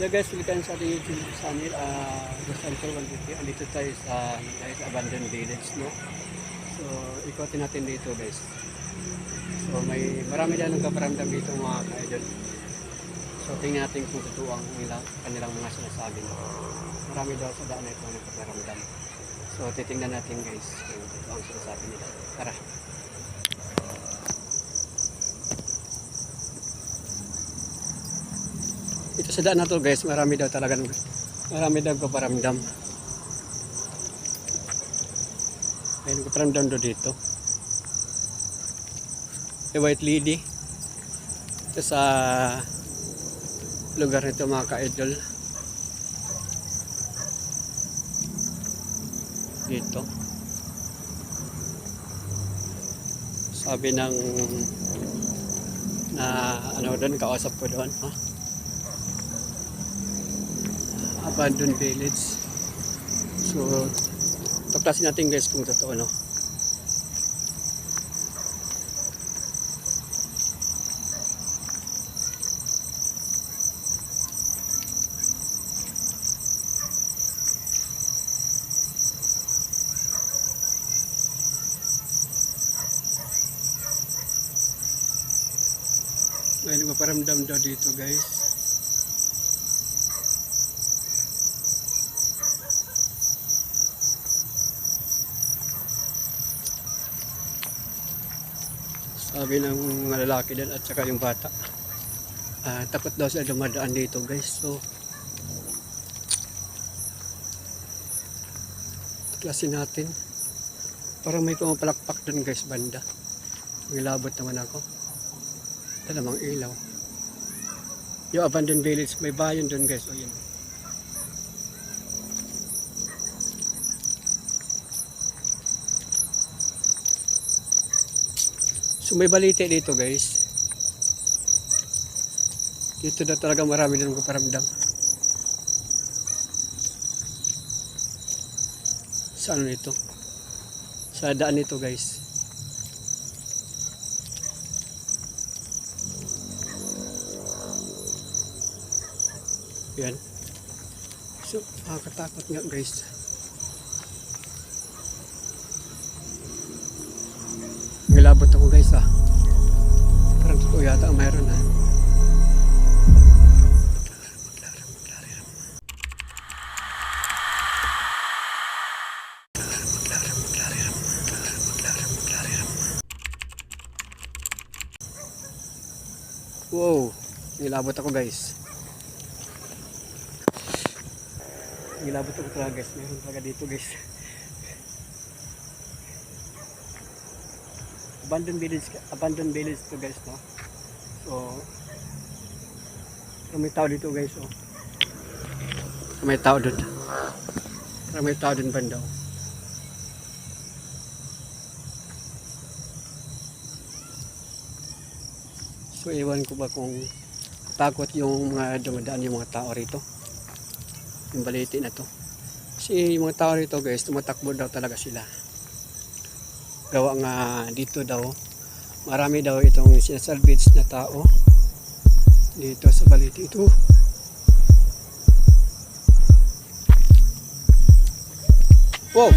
Hello guys, welcome sa ating YouTube channel. Gusto ko andito tayo sa guys, abandoned village, no? So, ikotin natin dito guys. So, marami dyan ng kaparamdam dito mga ka-idol. So, tingnan natin kung totoo ang kanilang mga sinasabi. No? Marami daw sa daan na ito ng kaparamdam. So, titingnan natin guys kung totoo ang sinasabi nila. Tara! Ito sa daan na to guys, marami daw kaparamdam. Ayun kaparamdam daw dito. The White Lady. Ito sa lugar nito mga ka-idol. Dito. Sabi ng ano doon, kausap ko doon. Huh? Abandoned village. So, tuklasin natin guys kung totoo, no? May nagpaparamdam daw dito guys. Sabi ng mga lalaki din at saka yung bata, takot daw sila dumadaan dito guys. So tuklasin natin. Parang may pumapalakpak dun guys banda. May labot naman ako. Ito namang ilaw. Yung abandoned village, may bayan dun guys. O yun. So may balite dito guys. Dito na talaga marami din kaparamdam. Saan nito? Sa daan nito guys. Yan. So nakakatakot nga guys. Nilabot ako guys Parang totoo yata ang mayroon Wow, nilabot ako guys. Nilabot ako talaga guys. Mayroon talaga dito guys. Abandoned village to guys, no? So may tao dito guys, oh. May tao doon. May tao doon banda. So ewan ko ba kung takot yung mga dumadaan yung mga tao rito. Yung baliti na to. Kasi yung mga tao rito guys, tumatakbo daw talaga sila. Gawa nga dito daw marami daw itong sinasalvage na tao dito sa baliti ito. Wow!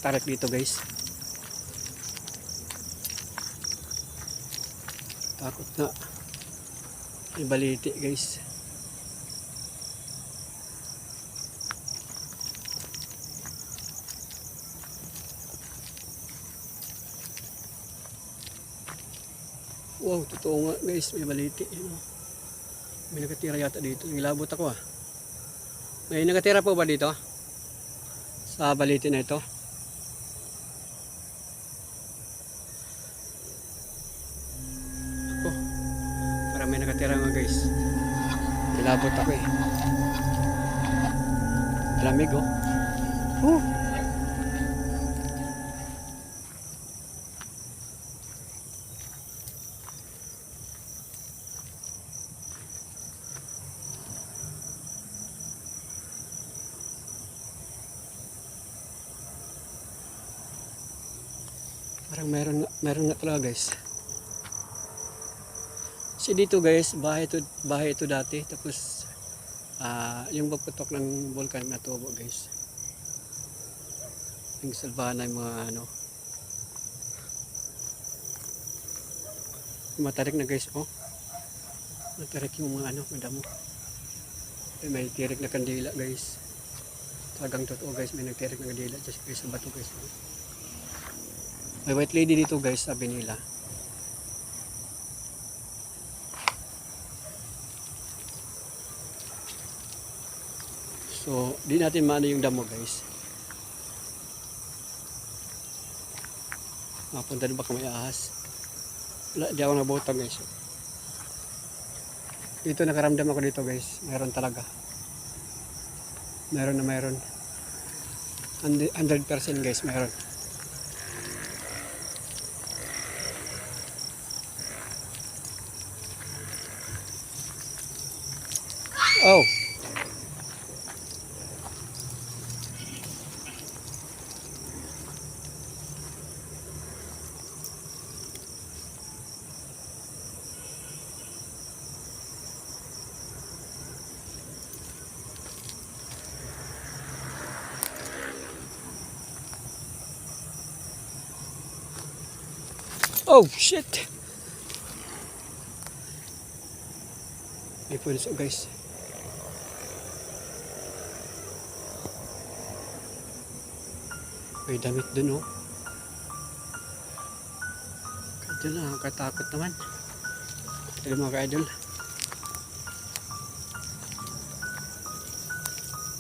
Tarik dito guys. Takot na. May baliti guys. Wow, totoo nga guys. May baliti. May nakatira yata dito. Nilabot ako May nakatira po ba dito? Sa baliti na ito? May nakatira nga guys. Nilabot ako Lamig Parang meron nga talaga guys. Kasi dito guys, bahay ito dati. Tapos yung pagputok ng vulkan na tubo guys. Yung salbahan na yung mga ano. Matarik na guys, oh. Matarik yung mga ano, madamo. May tirik na kandila guys. Talagang totoo guys, may nagtirik na kandila just guys sa bato guys. May white lady dito guys, sabi nila. So, di natin maano yung damo guys. Mapunta din baka may ahas. Wala, di ako nabutang guys. Dito nakaramdam ako dito guys. Meron talaga. Meron na meron. 100% guys, meron. Oh. Oh shit. May pulis oh guys. May damit dun oh. Kadol na, nakakatakot naman. Ito mga ka-idol.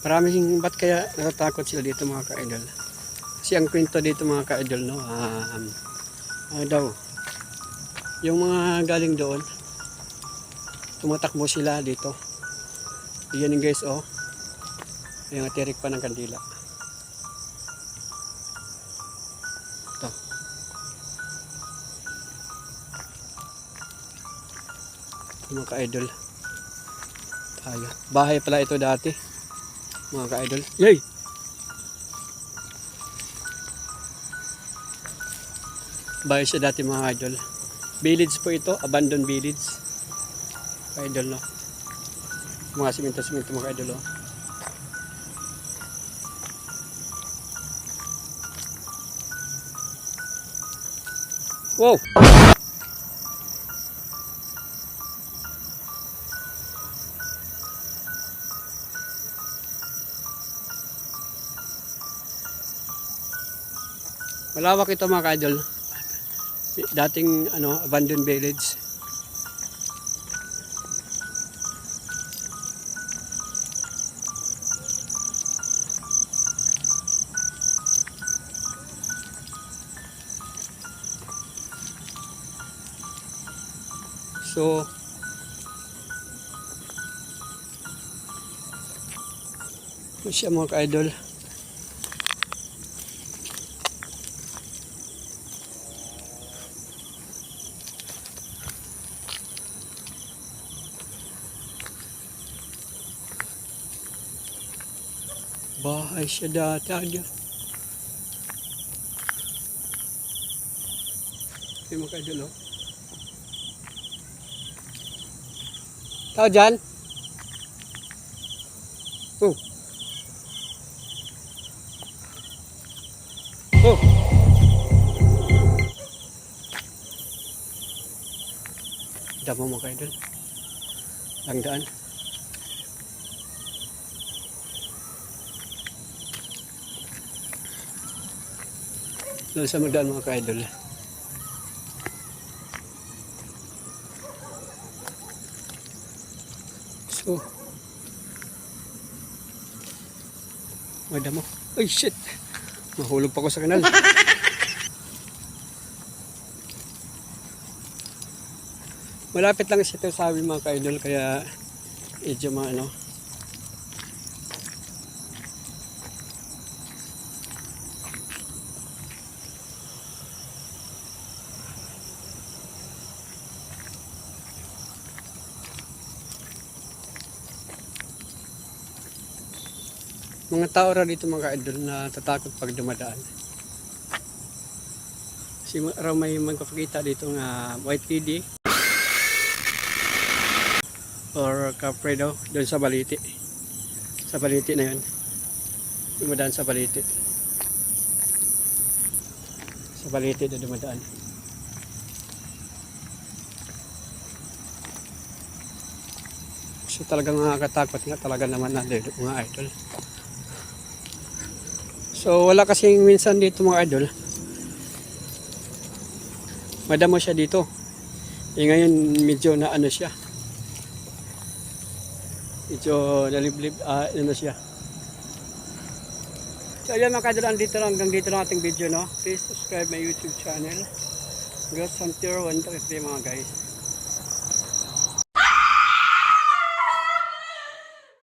Maraming ba't kaya natatakot sila dito mga ka-idol? Kasi ang kwento dito mga ka-idol no, daw yung mga galing doon tumatakbo sila dito. Yan guys oh. Yung tirik pa ng kandila. Ito. Mga ka-idol. Tayo. Bahay pala ito dati. Mga ka-idol. Yay! Bahay siya dati mga idol. Village po ito, abandoned village. Ka-idol no. Mga simento mga idol oh. Wow! Malawak ito mga ka-idol. Dating ano, abandoned village. So siya mga ka-idol. Bahay siya dati. Ito mga ka-idol oh. Tao dyan? Oh. Oh. Damo mga ka-idol. Langdaan. Doon sa magdaan mga ka-idol. So, may damo. Ay shit! Mahulog pa ko sa kanal. Malapit lang siya ito sa amin mga ka-idol, kaya medyo maano. Mga tao ra dito mga ka-idol na tatakot pag dumadaan. Raw may magpapakita dito nga white lady or capre daw doon sa Baliti. Sa Baliti na yun. Dumadaan sa Baliti. Sa Baliti na dumadaan. So talagang nakakatakot nga talaga naman na mga idol. So wala kasing minsan dito mga idol. Madamo siya dito. Ngayon medyo na ano siya. Medyo naliblib ano siya. So ayan mga idol, dito lang hanggang dito lang ating video, no. Please subscribe my YouTube channel. Girls Hunter 123 mga guys.